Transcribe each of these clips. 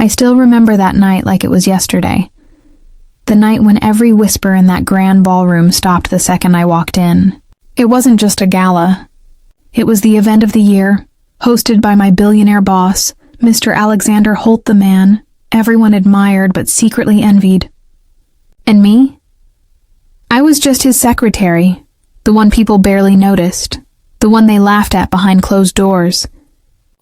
I still remember that night like it was yesterday. The night when every whisper in that grand ballroom stopped the second I walked in. It wasn't just a gala. It was the event of the year, hosted by my billionaire boss, Mr. Alexander Holt, the man everyone admired but secretly envied. And me? I was just his secretary, the one people barely noticed, the one they laughed at behind closed doors.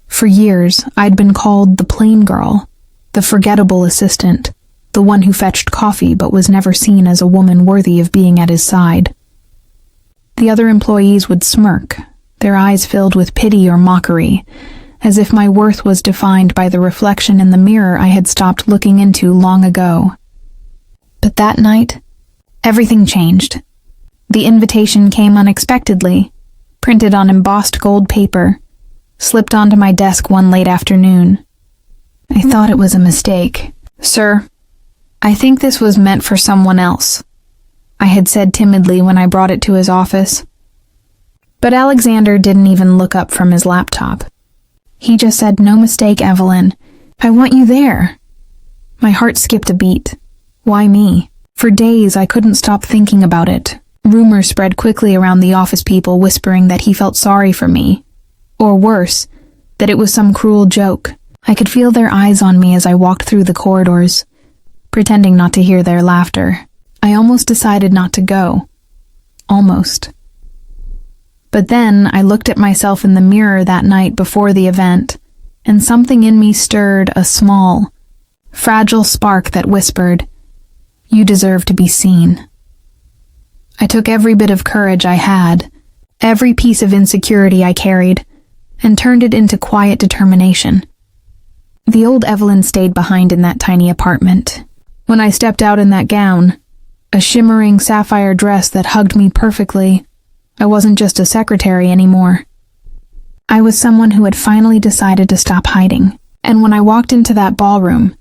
For years, I'd been called the plain girl, the forgettable assistant, the one who fetched coffee but was never seen as a woman worthy of being at his side. The other employees would smirk, their eyes filled with pity or mockery, as if my worth was defined by the reflection in the mirror I had stopped looking into long ago. But that night, everything changed. The invitation came unexpectedly, printed on embossed gold paper, slipped onto my desk one late afternoon. I thought it was a mistake. "Sir, I think this was meant for someone else," I had said timidly when I brought it to his office. But Alexander didn't even look up from his laptop. He just said, "No mistake, Evelyn. I want you there." My heart skipped a beat. Why me? For days I couldn't stop thinking about it. Rumors spread quickly around the office, people whispering that he felt sorry for me. Or worse, that it was some cruel joke. I could feel their eyes on me as I walked through the corridors, pretending not to hear their laughter. I almost decided not to go. Almost. But then I looked at myself in the mirror that night before the event, and something in me stirred a small, fragile spark that whispered, "You deserve to be seen." I took every bit of courage I had, every piece of insecurity I carried, and turned it into quiet determination. The old Evelyn stayed behind in that tiny apartment. When I stepped out in that gown, a shimmering sapphire dress that hugged me perfectly, I wasn't just a secretary anymore. I was someone who had finally decided to stop hiding. And when I walked into that ballroom,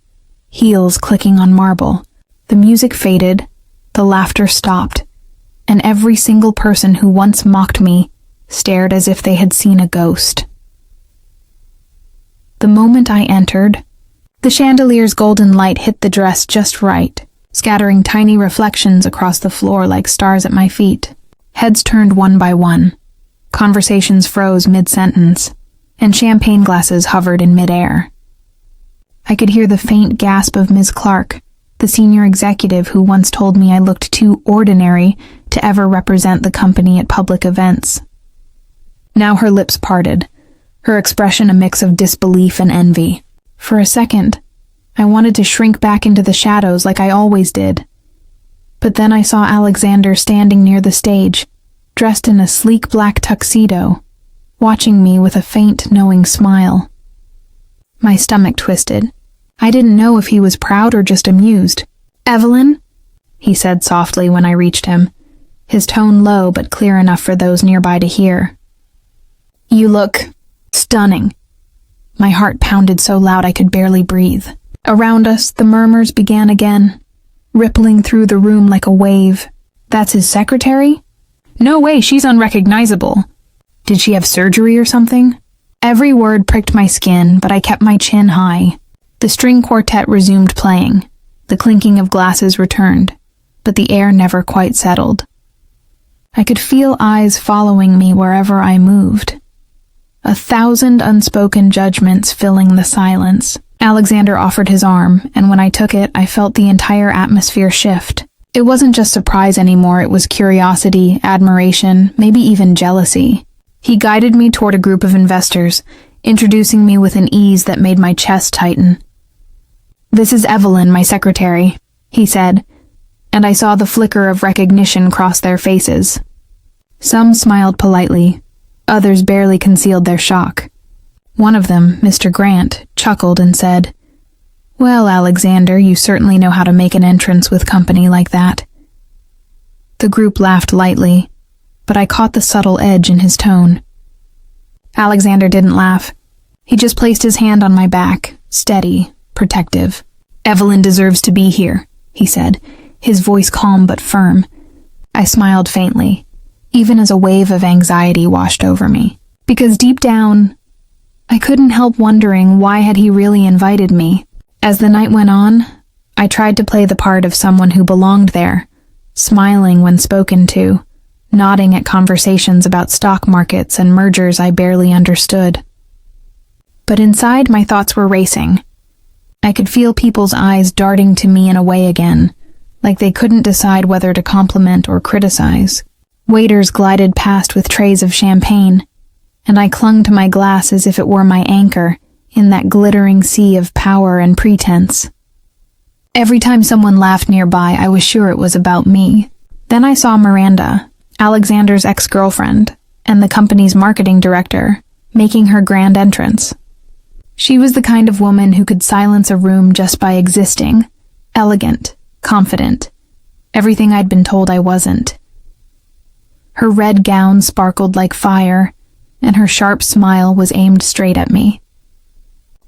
heels clicking on marble, the music faded, the laughter stopped, and every single person who once mocked me stared as if they had seen a ghost. The moment I entered, the chandelier's golden light hit the dress just right, scattering tiny reflections across the floor like stars at my feet. Heads turned one by one, conversations froze mid-sentence, and champagne glasses hovered in mid-air. I could hear the faint gasp of Ms. Clark, the senior executive who once told me I looked too ordinary to ever represent the company at public events. Now her lips parted, her expression a mix of disbelief and envy. For a second, I wanted to shrink back into the shadows like I always did. But then I saw Alexander standing near the stage, dressed in a sleek black tuxedo, watching me with a faint, knowing smile. My stomach twisted. I didn't know if he was proud or just amused. "Evelyn?" he said softly when I reached him, his tone low but clear enough for those nearby to hear. "You look stunning." My heart pounded so loud I could barely breathe. Around us, the murmurs began again, rippling through the room like a wave. "That's his secretary? No way, she's unrecognizable. Did she have surgery or something?" Every word pricked my skin, but I kept my chin high. The string quartet resumed playing. The clinking of glasses returned, but the air never quite settled. I could feel eyes following me wherever I moved. 1,000 unspoken judgments filling the silence. Alexander offered his arm, and when I took it, I felt the entire atmosphere shift. It wasn't just surprise anymore, it was curiosity, admiration, maybe even jealousy. He guided me toward a group of investors, introducing me with an ease that made my chest tighten. "This is Evelyn, my secretary," he said, and I saw the flicker of recognition cross their faces. Some smiled politely, others barely concealed their shock. One of them, Mr. Grant, chuckled and said, "Well, Alexander, you certainly know how to make an entrance with company like that." The group laughed lightly, but I caught the subtle edge in his tone. Alexander didn't laugh. He just placed his hand on my back, steady, protective. "Evelyn deserves to be here," he said, his voice calm but firm. I smiled faintly, even as a wave of anxiety washed over me. Because deep down, I couldn't help wondering why had he really invited me. As the night went on, I tried to play the part of someone who belonged there, smiling when spoken to, nodding at conversations about stock markets and mergers I barely understood. But inside, my thoughts were racing. I could feel people's eyes darting to me and away again, like they couldn't decide whether to compliment or criticize. Waiters glided past with trays of champagne, and I clung to my glass as if it were my anchor in that glittering sea of power and pretense. Every time someone laughed nearby, I was sure it was about me. Then I saw Miranda, Alexander's ex-girlfriend, and the company's marketing director, making her grand entrance. She was the kind of woman who could silence a room just by existing, elegant, confident, everything I'd been told I wasn't. Her red gown sparkled like fire, and her sharp smile was aimed straight at me.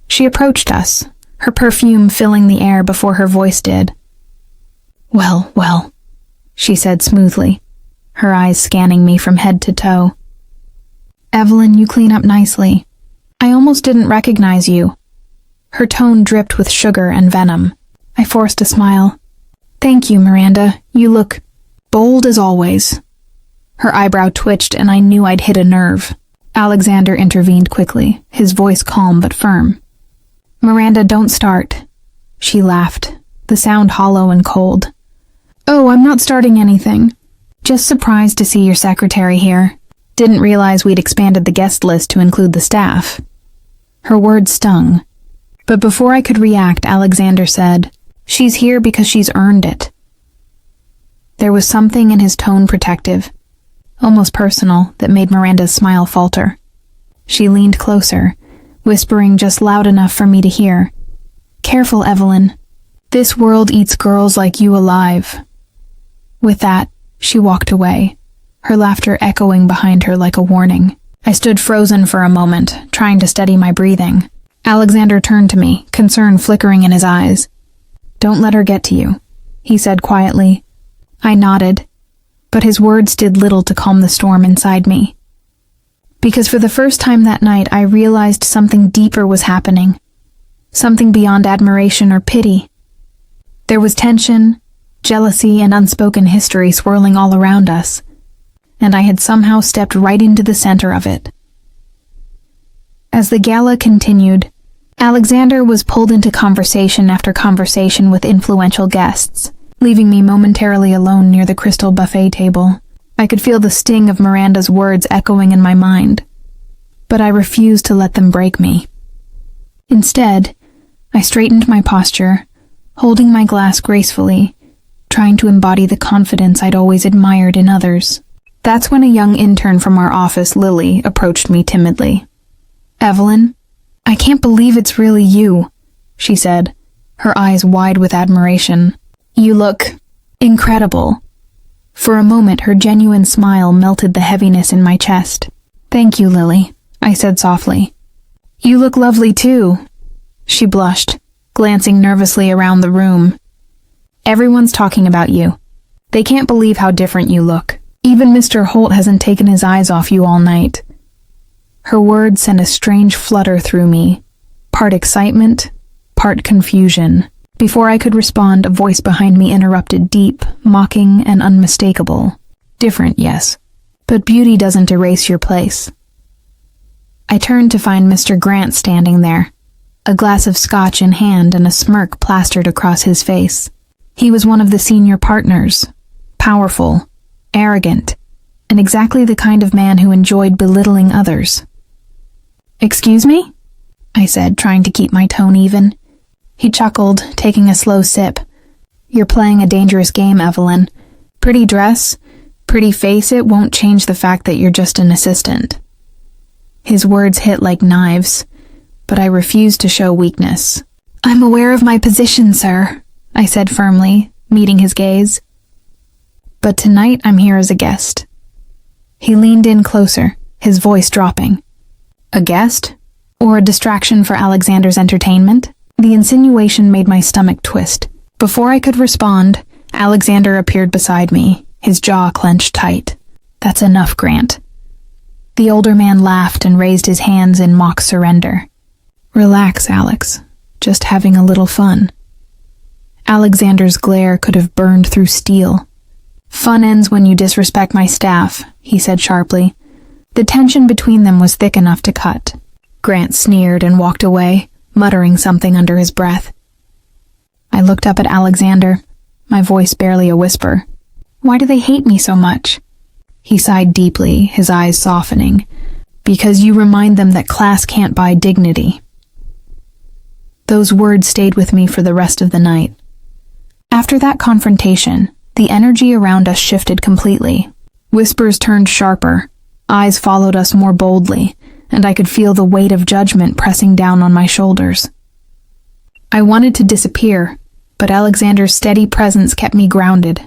She approached us, her perfume filling the air before her voice did. "Well, well," she said smoothly, her eyes scanning me from head to toe. "Evelyn, you clean up nicely. I almost didn't recognize you." Her tone dripped with sugar and venom. I forced a smile. "Thank you, Miranda. You look bold as always." Her eyebrow twitched and I knew I'd hit a nerve. Alexander intervened quickly, his voice calm but firm. "Miranda, don't start." She laughed, the sound hollow and cold. "Oh, I'm not starting anything. Just surprised to see your secretary here. Didn't realize we'd expanded the guest list to include the staff." Her words stung. But before I could react, Alexander said, "She's here because she's earned it." There was something in his tone protective, almost personal, that made Miranda's smile falter. She leaned closer, whispering just loud enough for me to hear. "Careful, Evelyn. This world eats girls like you alive." With that, she walked away, her laughter echoing behind her like a warning. I stood frozen for a moment, trying to steady my breathing. Alexander turned to me, concern flickering in his eyes. "Don't let her get to you," he said quietly. I nodded, but his words did little to calm the storm inside me. Because for the first time that night, I realized something deeper was happening. Something beyond admiration or pity. There was tension, jealousy, and unspoken history swirling all around us, and I had somehow stepped right into the center of it. As the gala continued, Alexander was pulled into conversation after conversation with influential guests, leaving me momentarily alone near the crystal buffet table. I could feel the sting of Miranda's words echoing in my mind, but I refused to let them break me. Instead, I straightened my posture, holding my glass gracefully, trying to embody the confidence I'd always admired in others. That's when a young intern from our office, Lily, approached me timidly. "Evelyn, I can't believe it's really you," she said, her eyes wide with admiration. "You look incredible." For a moment, her genuine smile melted the heaviness in my chest. "Thank you, Lily," I said softly. "You look lovely too," she blushed, glancing nervously around the room. "Everyone's talking about you. They can't believe how different you look. Even Mr. Holt hasn't taken his eyes off you all night." Her words sent a strange flutter through me, part excitement, part confusion. Before I could respond, a voice behind me interrupted, deep, mocking, and unmistakable. "Different, yes, but beauty doesn't erase your place." I turned to find Mr. Grant standing there, a glass of scotch in hand and a smirk plastered across his face. He was one of the senior partners, powerful, arrogant, and exactly the kind of man who enjoyed belittling others. "Excuse me?" I said, trying to keep my tone even. He chuckled, taking a slow sip. "You're playing a dangerous game, Evelyn. Pretty dress, pretty face, it won't change the fact that you're just an assistant." His words hit like knives, but I refused to show weakness. "I'm aware of my position, sir," I said firmly, meeting his gaze. "But tonight I'm here as a guest." He leaned in closer, his voice dropping. "A guest? Or a distraction for Alexander's entertainment?" The insinuation made my stomach twist. Before I could respond, Alexander appeared beside me, his jaw clenched tight. "That's enough, Grant." The older man laughed and raised his hands in mock surrender. "Relax, Alex. just having a little fun. Alexander's glare could have burned through steel. Fun ends when you disrespect my staff, he said sharply. The tension between them was thick enough to cut. Grant sneered and walked away, muttering something under his breath. I looked up at Alexander, my voice barely a whisper. Why do they hate me so much? He sighed deeply, his eyes softening. Because you remind them that class can't buy dignity. Those words stayed with me for the rest of the night. After that confrontation, the energy around us shifted completely. Whispers turned sharper, eyes followed us more boldly, and I could feel the weight of judgment pressing down on my shoulders. I wanted to disappear, but Alexander's steady presence kept me grounded.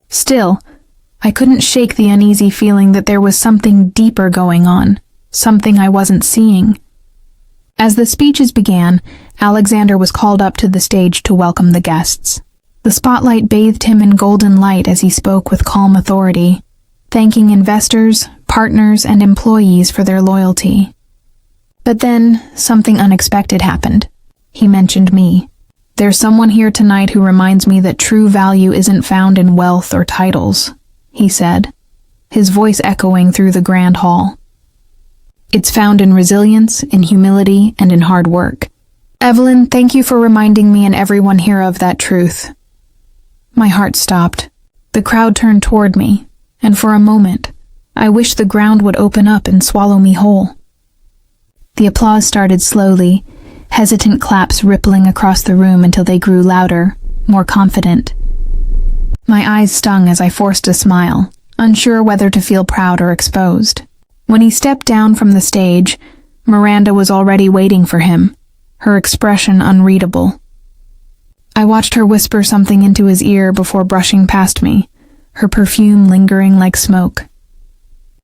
Still, I couldn't shake the uneasy feeling that there was something deeper going on, something I wasn't seeing. As the speeches began, Alexander was called up to the stage to welcome the guests. The spotlight bathed him in golden light as he spoke with calm authority, thanking investors, partners, and employees for their loyalty. But then, something unexpected happened. He mentioned me. There's someone here tonight who reminds me that true value isn't found in wealth or titles, he said, his voice echoing through the grand hall. It's found in resilience, in humility, and in hard work. Evelyn, thank you for reminding me and everyone here of that truth. My heart stopped. The crowd turned toward me, and for a moment, I wished the ground would open up and swallow me whole. The applause started slowly, hesitant claps rippling across the room until they grew louder, more confident. My eyes stung as I forced a smile, unsure whether to feel proud or exposed. When he stepped down from the stage, Miranda was already waiting for him, her expression unreadable. I watched her whisper something into his ear before brushing past me, her perfume lingering like smoke.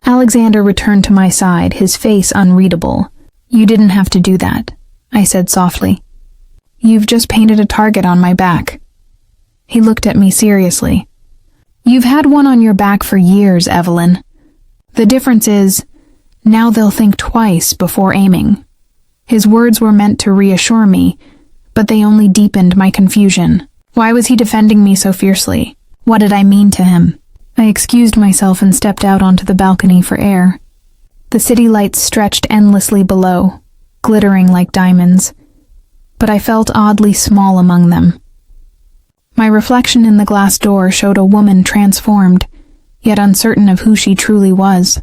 Alexander returned to my side, his face unreadable. You didn't have to do that, I said softly. You've just painted a target on my back. He looked at me seriously. You've had one on your back for years, Evelyn. The difference is, now they'll think twice before aiming. His words were meant to reassure me, but they only deepened my confusion. Why was he defending me so fiercely? What did I mean to him? I excused myself and stepped out onto the balcony for air. The city lights stretched endlessly below, glittering like diamonds, but I felt oddly small among them. My reflection in the glass door showed a woman transformed, yet uncertain of who she truly was.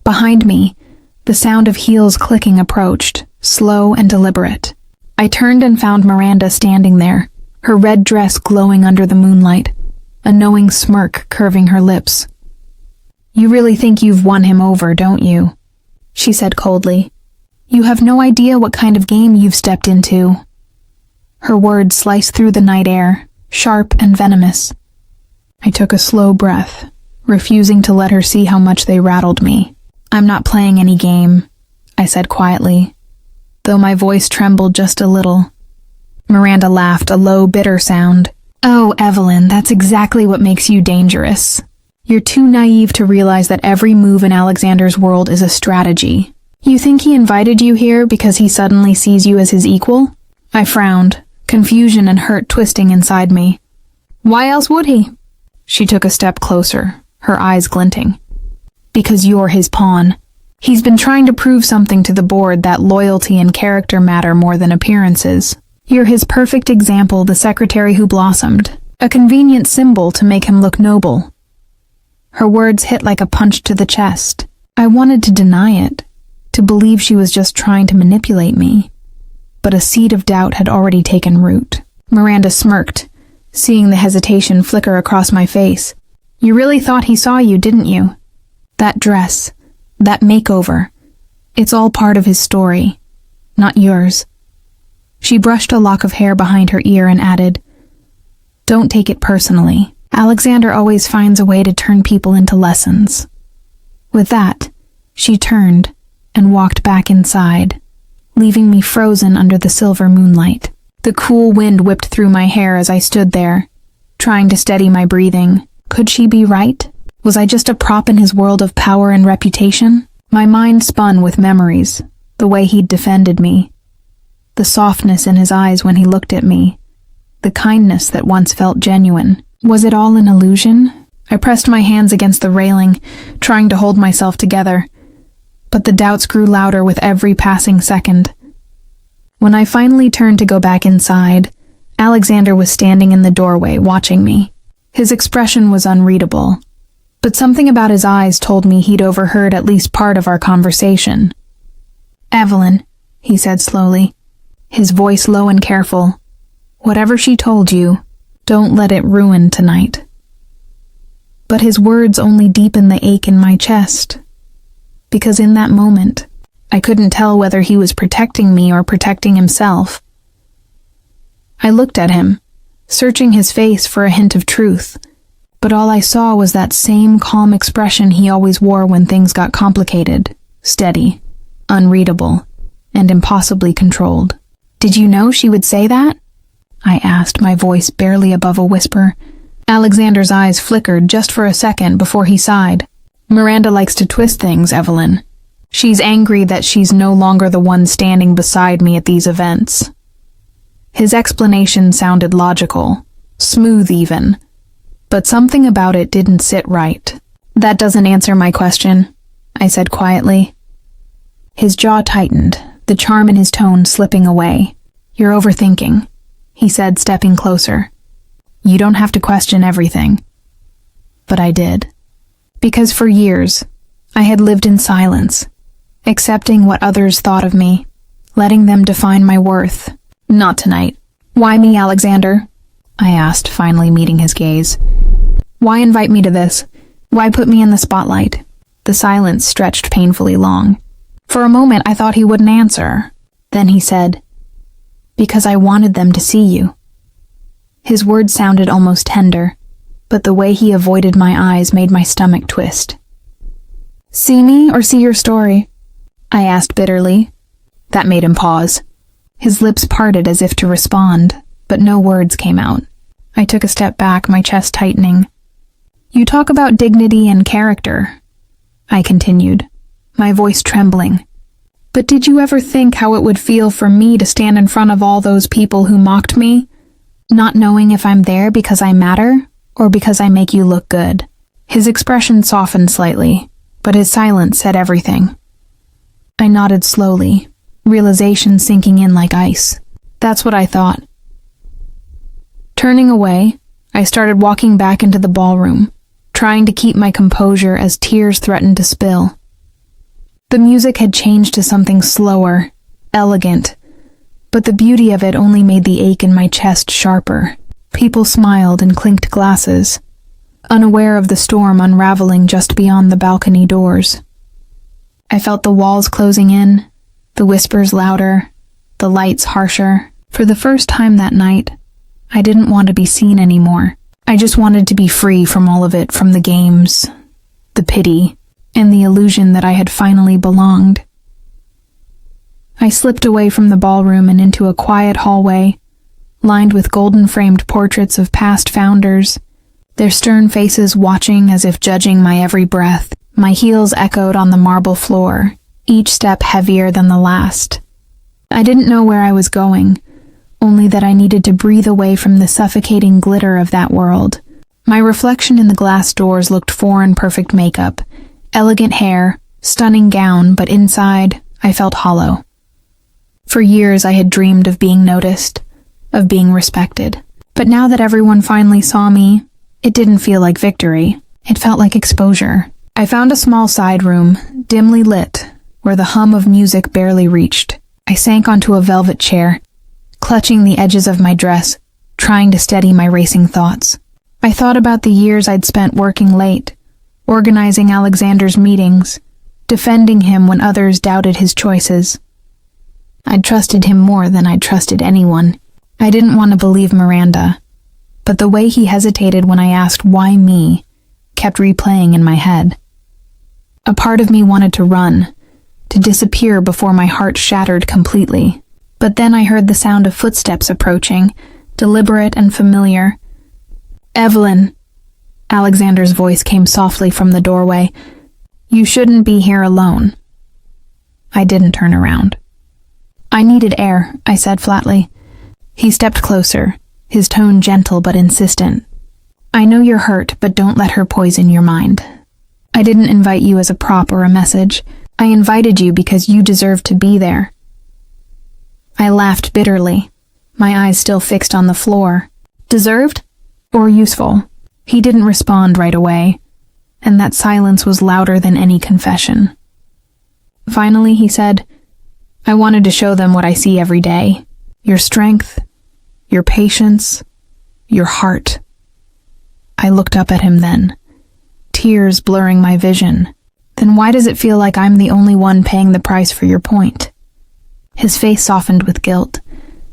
Behind me, the sound of heels clicking approached, slow and deliberate. I turned and found Miranda standing there, her red dress glowing under the moonlight, a knowing smirk curving her lips. You really think you've won him over, don't you? She said coldly. You have no idea what kind of game you've stepped into. Her words sliced through the night air, sharp and venomous. I took a slow breath, refusing to let her see how much they rattled me. I'm not playing any game, I said quietly, though my voice trembled just a little. Miranda laughed, a low, bitter sound. Oh, Evelyn, that's exactly what makes you dangerous. You're too naive to realize that every move in Alexander's world is a strategy. You think he invited you here because he suddenly sees you as his equal? I frowned, confusion and hurt twisting inside me. Why else would he? She took a step closer, her eyes glinting. Because you're his pawn. He's been trying to prove something to the board that loyalty and character matter more than appearances. You're his perfect example, the secretary who blossomed, a convenient symbol to make him look noble. Her words hit like a punch to the chest. I wanted to deny it, to believe she was just trying to manipulate me. But a seed of doubt had already taken root. Miranda smirked, seeing the hesitation flicker across my face. You really thought he saw you, didn't you? That dress, that makeover, it's all part of his story, not yours. She brushed a lock of hair behind her ear and added, Don't take it personally. Alexander always finds a way to turn people into lessons. With that, she turned and walked back inside, leaving me frozen under the silver moonlight. The cool wind whipped through my hair as I stood there, trying to steady my breathing. Could she be right? Was I just a prop in his world of power and reputation? My mind spun with memories, the way he'd defended me. the softness in his eyes when he looked at me, the kindness that once felt genuine. Was it all an illusion? I pressed my hands against the railing, trying to hold myself together, but the doubts grew louder with every passing second. When I finally turned to go back inside, Alexander was standing in the doorway watching me. His expression was unreadable, but something about his eyes told me he'd overheard at least part of our conversation. "Evelyn," he said slowly, his voice low and careful, "whatever she told you, don't let it ruin tonight." But his words only deepened the ache in my chest, because in that moment, I couldn't tell whether he was protecting me or protecting himself. I looked at him, searching his face for a hint of truth, but all I saw was that same calm expression he always wore when things got complicated, steady, unreadable, and impossibly controlled. "Did you know she would say that?" I asked, my voice barely above a whisper. Alexander's eyes flickered just for a second before he sighed. "Miranda likes to twist things, Evelyn. She's angry that she's no longer the one standing beside me at these events." His explanation sounded logical, smooth even, but something about it didn't sit right. "That doesn't answer my question," I said quietly. His jaw tightened, the charm in his tone slipping away. "You're overthinking," he said, stepping closer. "You don't have to question everything." But I did. Because for years, I had lived in silence, accepting what others thought of me, letting them define my worth. "Not tonight." "Why me, Alexander?" I asked, finally meeting his gaze. "Why invite me to this? Why put me in the spotlight?" The silence stretched painfully long. For a moment, I thought he wouldn't answer. Then he said, "Because I wanted them to see you." His words sounded almost tender, but the way he avoided my eyes made my stomach twist. "See me or see your story?" I asked bitterly. That made him pause. His lips parted as if to respond, but no words came out. I took a step back, my chest tightening. "You talk about dignity and character," I continued, my voice trembling. "But did you ever think how it would feel for me to stand in front of all those people who mocked me, not knowing if I'm there because I matter or because I make you look good?" His expression softened slightly, but his silence said everything. I nodded slowly, realization sinking in like ice. That's what I thought. Turning away, I started walking back into the ballroom, trying to keep my composure as tears threatened to spill. The music had changed to something slower, elegant, but the beauty of it only made the ache in my chest sharper. People smiled and clinked glasses, unaware of the storm unraveling just beyond the balcony doors. I felt the walls closing in, the whispers louder, the lights harsher. For the first time that night, I didn't want to be seen anymore. I just wanted to be free from all of it, from the games, the pity, and the illusion that I had finally belonged. I slipped away from the ballroom and into a quiet hallway, lined with golden-framed portraits of past founders, their stern faces watching as if judging my every breath. My heels echoed on the marble floor, each step heavier than the last. I didn't know where I was going, only that I needed to breathe away from the suffocating glitter of that world. My reflection in the glass doors looked foreign perfect makeup, elegant hair, stunning gown, but inside, I felt hollow. For years I had dreamed of being noticed, of being respected. But now that everyone finally saw me, it didn't feel like victory. It felt like exposure. I found a small side room, dimly lit, where the hum of music barely reached. I sank onto a velvet chair, clutching the edges of my dress, trying to steady my racing thoughts. I thought about the years I'd spent working late, organizing Alexander's meetings, defending him when others doubted his choices. I'd trusted him more than I'd trusted anyone. I didn't want to believe Miranda, but the way he hesitated when I asked why me kept replaying in my head. A part of me wanted to run, to disappear before my heart shattered completely. But then I heard the sound of footsteps approaching, deliberate and familiar. "Evelyn," Alexander's voice came softly from the doorway. "You shouldn't be here alone." I didn't turn around. I needed air, I said flatly. He stepped closer, his tone gentle but insistent. I know you're hurt, but don't let her poison your mind. I didn't invite you as a prop or a message. I invited you because you deserve to be there. I laughed bitterly, my eyes still fixed on the floor. Deserved? Or useful? He didn't respond right away, and that silence was louder than any confession. Finally, he said, I wanted to show them what I see every day. Your strength, your patience, your heart. I looked up at him then, tears blurring my vision. Then why does it feel like I'm the only one paying the price for your point? His face softened with guilt,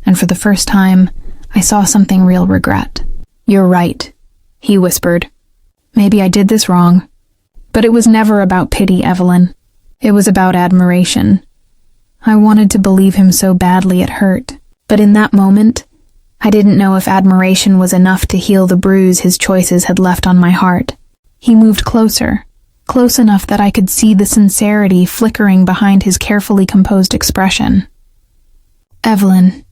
and for the first time, I saw something real regret. You're right, he whispered. Maybe I did this wrong. But it was never about pity, Evelyn. It was about admiration. I wanted to believe him so badly it hurt. But in that moment, I didn't know if admiration was enough to heal the bruise his choices had left on my heart. He moved closer, close enough that I could see the sincerity flickering behind his carefully composed expression. Evelyn,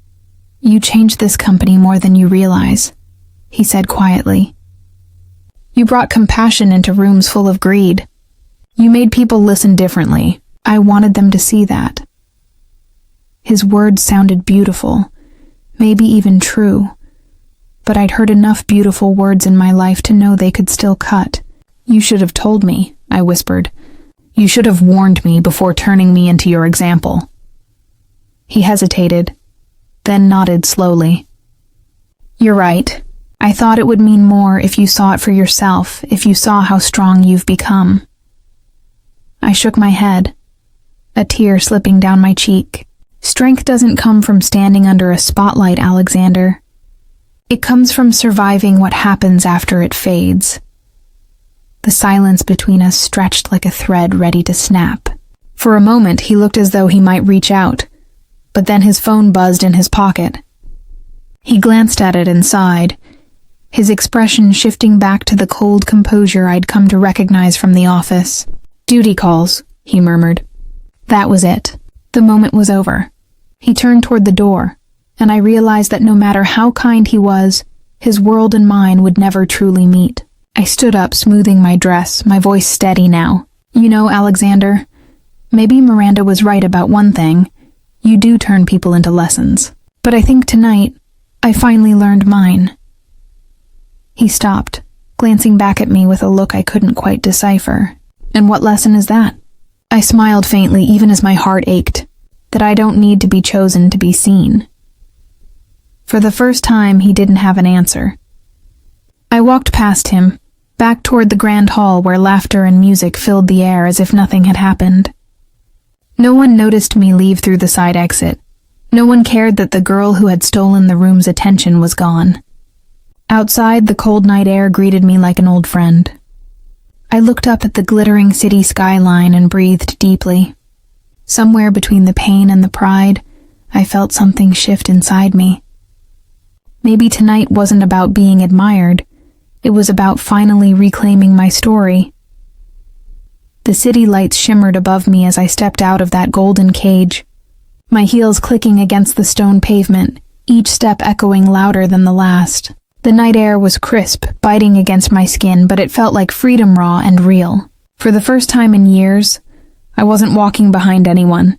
you changed this company more than you realize, he said quietly. You brought compassion into rooms full of greed. You made people listen differently. I wanted them to see that. His words sounded beautiful, maybe even true, but I'd heard enough beautiful words in my life to know they could still cut. You should have told me, I whispered. You should have warned me before turning me into your example. He hesitated, then nodded slowly. You're right. I thought it would mean more if you saw it for yourself, if you saw how strong you've become. I shook my head, a tear slipping down my cheek. Strength doesn't come from standing under a spotlight, Alexander. It comes from surviving what happens after it fades. The silence between us stretched like a thread ready to snap. For a moment, he looked as though he might reach out, but then his phone buzzed in his pocket. He glanced at it and sighed, his expression shifting back to the cold composure I'd come to recognize from the office. Duty calls, he murmured. That was it. The moment was over. He turned toward the door, and I realized that no matter how kind he was, his world and mine would never truly meet. I stood up, smoothing my dress, my voice steady now. You know, Alexander, maybe Miranda was right about one thing. You do turn people into lessons. But I think tonight, I finally learned mine. He stopped, glancing back at me with a look I couldn't quite decipher. And what lesson is that? I smiled faintly, even as my heart ached, that I don't need to be chosen to be seen. For the first time, he didn't have an answer. I walked past him, back toward the grand hall where laughter and music filled the air as if nothing had happened. No one noticed me leave through the side exit. No one cared that the girl who had stolen the room's attention was gone. Outside, the cold night air greeted me like an old friend. I looked up at the glittering city skyline and breathed deeply. Somewhere between the pain and the pride, I felt something shift inside me. Maybe tonight wasn't about being admired. It was about finally reclaiming my story. The city lights shimmered above me as I stepped out of that golden cage, my heels clicking against the stone pavement, each step echoing louder than the last. The night air was crisp, biting against my skin, but it felt like freedom, raw and real. For the first time in years, I wasn't walking behind anyone,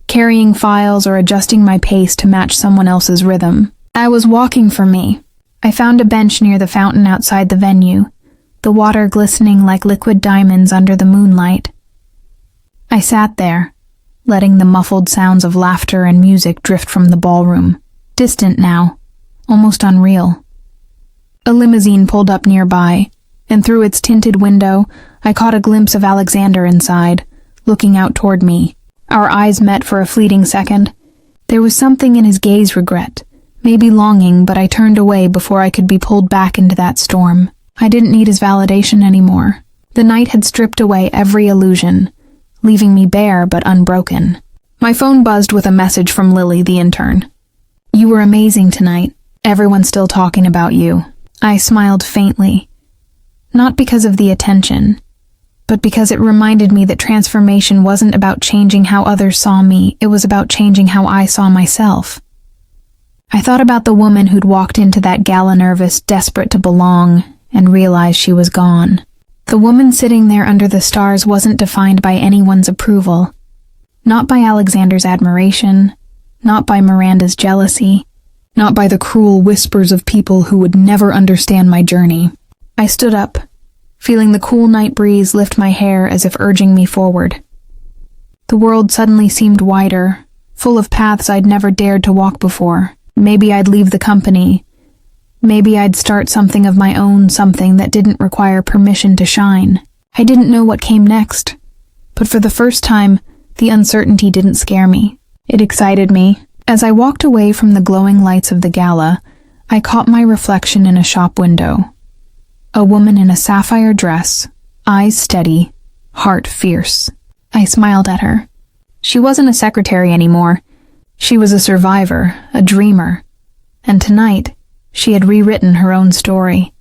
carrying files or adjusting my pace to match someone else's rhythm. I was walking for me. I found a bench near the fountain outside the venue, the water glistening like liquid diamonds under the moonlight. I sat there, letting the muffled sounds of laughter and music drift from the ballroom, distant now, almost unreal. A limousine pulled up nearby, and through its tinted window, I caught a glimpse of Alexander inside, looking out toward me. Our eyes met for a fleeting second. There was something in his gaze, regret, maybe longing, but I turned away before I could be pulled back into that storm. I didn't need his validation anymore. The night had stripped away every illusion, leaving me bare but unbroken. My phone buzzed with a message from Lily, the intern. You were amazing tonight. Everyone's still talking about you. I smiled faintly. Not because of the attention, but because it reminded me that transformation wasn't about changing how others saw me, it was about changing how I saw myself. I thought about the woman who'd walked into that gala nervous, desperate to belong, and realized she was gone. The woman sitting there under the stars wasn't defined by anyone's approval. Not by Alexander's admiration, not by Miranda's jealousy, not by the cruel whispers of people who would never understand my journey. I stood up, feeling the cool night breeze lift my hair as if urging me forward. The world suddenly seemed wider, full of paths I'd never dared to walk before. Maybe I'd leave the company. Maybe I'd start something of my own, something that didn't require permission to shine. I didn't know what came next, but for the first time, the uncertainty didn't scare me. It excited me. As I walked away from the glowing lights of the gala, I caught my reflection in a shop window. A woman in a sapphire dress, eyes steady, heart fierce. I smiled at her. She wasn't a secretary anymore. She was a survivor, a dreamer. And tonight, she had rewritten her own story.